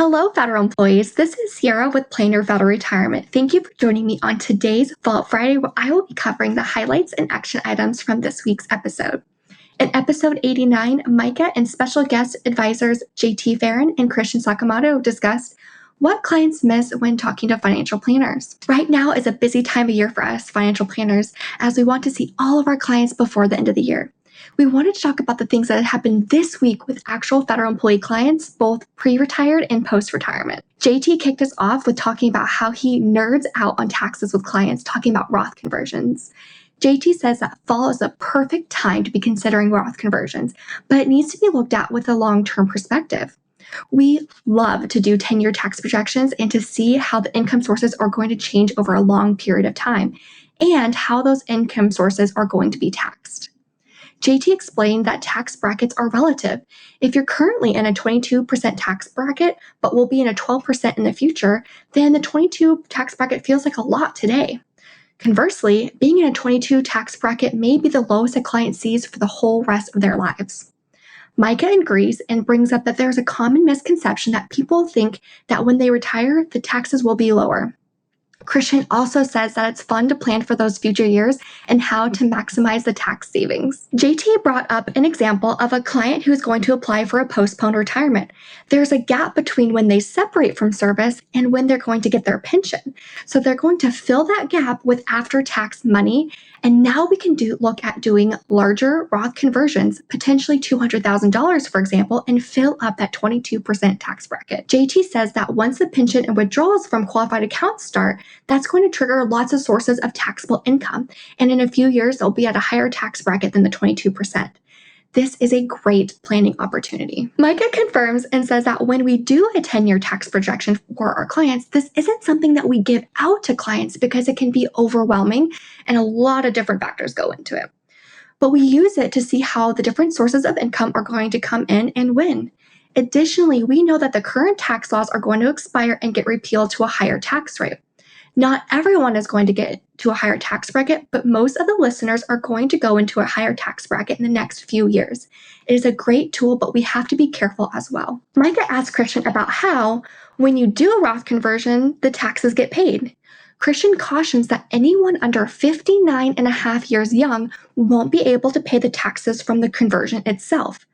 Hello, federal employees. This is Sierra with Plan Your Federal Retirement. Thank you for joining me on today's Vault Friday, where I will be covering the highlights and action items from this week's episode. In episode 89, Micah and special guest advisors JT Farron and Christian Sakamoto discussed what clients miss when talking to financial planners. Right now is a busy time of year for us financial planners, as we want to see all of our clients before the end of the year. We wanted to talk about the things that happened this week with actual federal employee clients, both pre-retired and post-retirement. JT kicked us off with talking about how he nerds out on taxes with clients, talking about Roth conversions. JT says that fall is a perfect time to be considering Roth conversions, but it needs to be looked at with a long-term perspective. We love to do 10-year tax projections and to see how the income sources are going to change over a long period of time and how those income sources are going to be taxed. JT explained that tax brackets are relative. If you're currently in a 22% tax bracket, but will be in a 12% in the future, then the 22 tax bracket feels like a lot today. Conversely, being in a 22 tax bracket may be the lowest a client sees for the whole rest of their lives. Micah agrees and brings up that there's a common misconception that people think that when they retire, the taxes will be lower. Christian also says that it's fun to plan for those future years and how to maximize the tax savings. JT brought up an example of a client who is going to apply for a postponed retirement. There's a gap between when they separate from service and when they're going to get their pension. So they're going to fill that gap with after-tax money, and now we can look at doing larger Roth conversions, potentially $200,000, for example, and fill up that 22% tax bracket. JT says that once the pension and withdrawals from qualified accounts start, that's going to trigger lots of sources of taxable income, and in a few years, they'll be at a higher tax bracket than the 22%. This is a great planning opportunity. Micah confirms and says that when we do a 10-year tax projection for our clients, this isn't something that we give out to clients because it can be overwhelming and a lot of different factors go into it. But we use it to see how the different sources of income are going to come in and when. Additionally, we know that the current tax laws are going to expire and get repealed to a higher tax rate. Not everyone is going to get to a higher tax bracket, but most of the listeners are going to go into a higher tax bracket in the next few years. It is a great tool, but we have to be careful as well. Micah asked Christian about how, when you do a Roth conversion, the taxes get paid. Christian cautions that anyone under 59 and a half years young won't be able to pay the taxes from the conversion itself.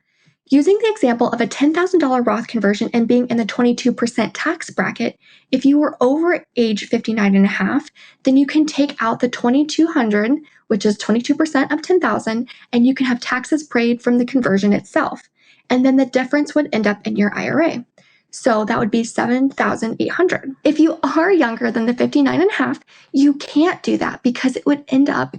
Using the example of a $10,000 Roth conversion and being in the 22% tax bracket, if you were over age 59 and a half, then you can take out the $2,200, which is 22% of $10,000, and you can have taxes paid from the conversion itself. And then the difference would end up in your IRA. So that would be $7,800. If you are younger than the 59 and a half, you can't do that because it would end up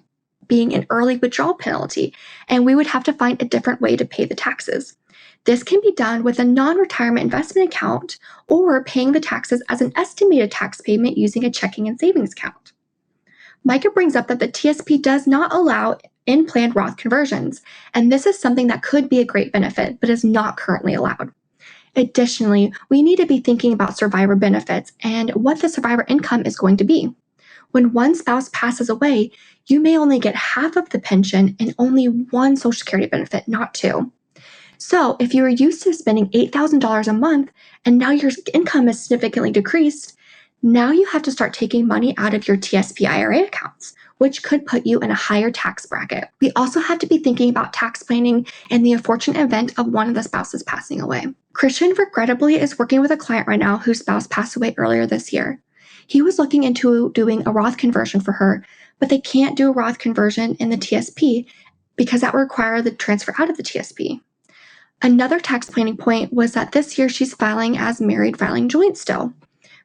being an early withdrawal penalty, and we would have to find a different way to pay the taxes. This can be done with a non-retirement investment account or paying the taxes as an estimated tax payment using a checking and savings account. Micah brings up that the TSP does not allow in-plan Roth conversions, and this is something that could be a great benefit, but is not currently allowed. Additionally, we need to be thinking about survivor benefits and what the survivor income is going to be. When one spouse passes away, you may only get half of the pension and only one Social Security benefit, not two. So if you were used to spending $8,000 a month and now your income is significantly decreased, now you have to start taking money out of your TSP IRA accounts, which could put you in a higher tax bracket. We also have to be thinking about tax planning in the unfortunate event of one of the spouses passing away. Christian regrettably is working with a client right now whose spouse passed away earlier this year. He was looking into doing a Roth conversion for her, but they can't do a Roth conversion in the TSP because that would require the transfer out of the TSP. Another tax planning point was that this year she's filing as married, filing joint still.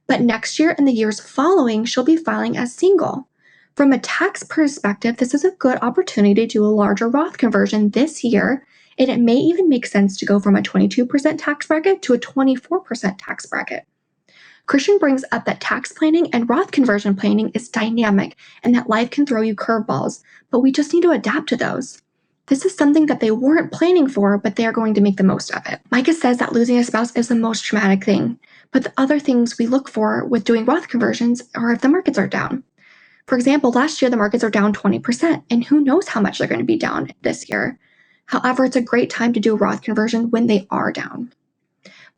But next year and the years following, she'll be filing as single. From a tax perspective, this is a good opportunity to do a larger Roth conversion this year, and it may even make sense to go from a 22% tax bracket to a 24% tax bracket. Christian brings up that tax planning and Roth conversion planning is dynamic and that life can throw you curveballs, but we just need to adapt to those. This is something that they weren't planning for, but they are going to make the most of it. Micah says that losing a spouse is the most traumatic thing, but the other things we look for with doing Roth conversions are if the markets are down. For example, last year the markets are down 20%, and who knows how much they're going to be down this year. However, it's a great time to do a Roth conversion when they are down.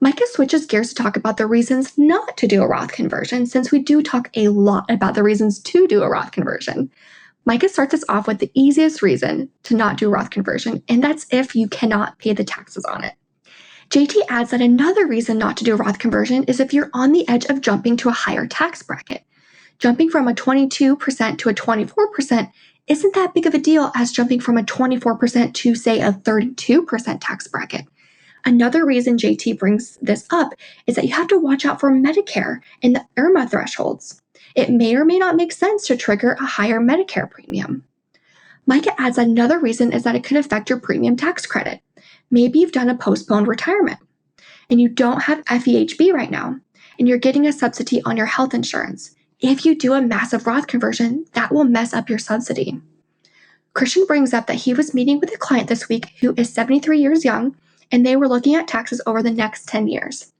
Micah switches gears to talk about the reasons not to do a Roth conversion, since we do talk a lot about the reasons to do a Roth conversion. Micah starts us off with the easiest reason to not do a Roth conversion, and that's if you cannot pay the taxes on it. JT adds that another reason not to do a Roth conversion is if you're on the edge of jumping to a higher tax bracket. Jumping from a 22% to a 24% isn't that big of a deal as jumping from a 24% to, say, a 32% tax bracket. Another reason JT brings this up is that you have to watch out for Medicare and the IRMA thresholds. It may or may not make sense to trigger a higher Medicare premium. Micah adds that another reason is that it could affect your premium tax credit. Maybe you've done a postponed retirement and you don't have FEHB right now, and you're getting a subsidy on your health insurance. If you do a massive Roth conversion, that will mess up your subsidy. Christian brings up that he was meeting with a client this week who is 73 years young, and they were looking at taxes over the next 10 years.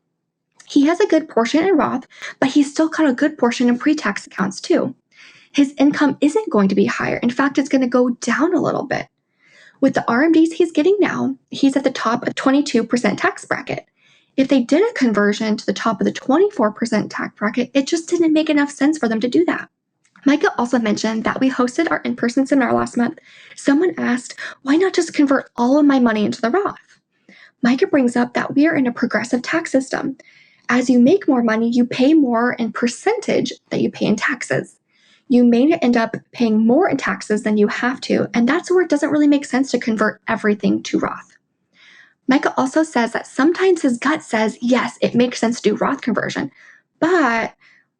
He has a good portion in Roth, but he's still got a good portion in pre-tax accounts too. His income isn't going to be higher. In fact, it's going to go down a little bit. With the RMDs he's getting now, he's at the top of 22% tax bracket. If they did a conversion to the top of the 24% tax bracket, it just didn't make enough sense for them to do that. Micah also mentioned that we hosted our in-person seminar last month. Someone asked, why not just convert all of my money into the Roth? Micah brings up that we are in a progressive tax system. As you make more money, you pay more in percentage that you pay in taxes. You may end up paying more in taxes than you have to, and that's where it doesn't really make sense to convert everything to Roth. Micah also says that sometimes his gut says, yes, it makes sense to do Roth conversion, but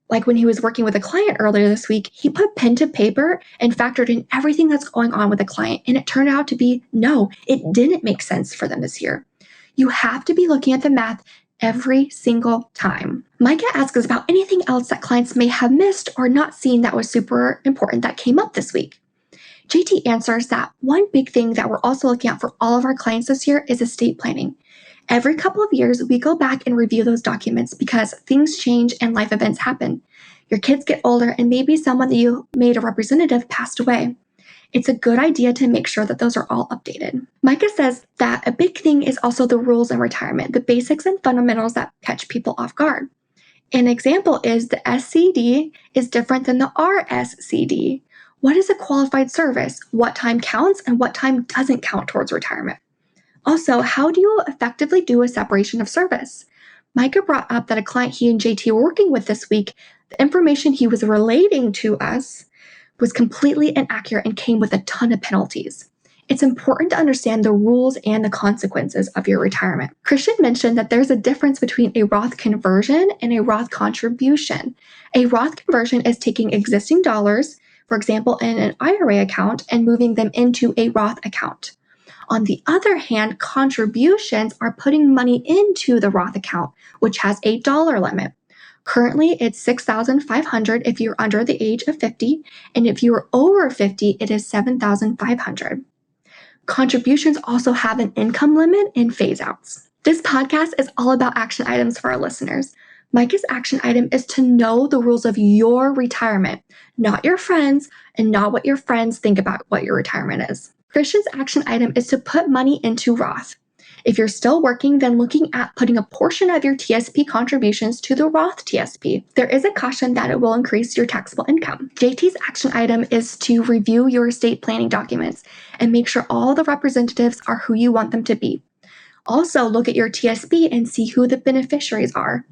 like when he was working with a client earlier this week, he put pen to paper and factored in everything that's going on with the client, and it turned out to be, no, it didn't make sense for them this year. You have to be looking at the math every single time. Micah asks us about anything else that clients may have missed or not seen that was super important that came up this week. JT answers that one big thing that we're also looking at for all of our clients this year is estate planning. Every couple of years, we go back and review those documents because things change and life events happen. Your kids get older and maybe someone that you made a representative passed away. It's a good idea to make sure that those are all updated. Micah says that a big thing is also the rules in retirement, the basics and fundamentals that catch people off guard. An example is the SCD is different than the RSCD. What is a qualified service? What time counts and what time doesn't count towards retirement? Also, how do you effectively do a separation of service? Micah brought up that a client he and JT were working with this week, the information he was relating to us was completely inaccurate and came with a ton of penalties. It's important to understand the rules and the consequences of your retirement. Christian mentioned that there's a difference between a Roth conversion and a Roth contribution. A Roth conversion is taking existing dollars, for example, in an IRA account, and moving them into a Roth account. On the other hand, contributions are putting money into the Roth account, which has a dollar limit. Currently, it's $6,500 if you're under the age of 50, and if you're over 50, it is $7,500. Contributions also have an income limit and phase-outs. This podcast is all about action items for our listeners. Micah's action item is to know the rules of your retirement, not your friends, and not what your friends think about what your retirement is. Christian's action item is to put money into Roth. If you're still working, then looking at putting a portion of your TSP contributions to the Roth TSP. There is a caution that it will increase your taxable income. JT's action item is to review your estate planning documents and make sure all the representatives are who you want them to be. Also, look at your TSP and see who the beneficiaries are.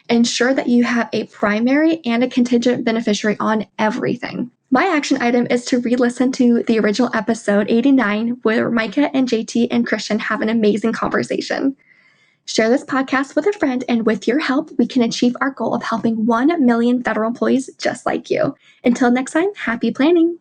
Ensure that you have a primary and a contingent beneficiary on everything. My action item is to re-listen to the original episode 89 where Micah and JT and Christian have an amazing conversation. Share this podcast with a friend, and with your help, we can achieve our goal of helping 1 million federal employees just like you. Until next time, happy planning.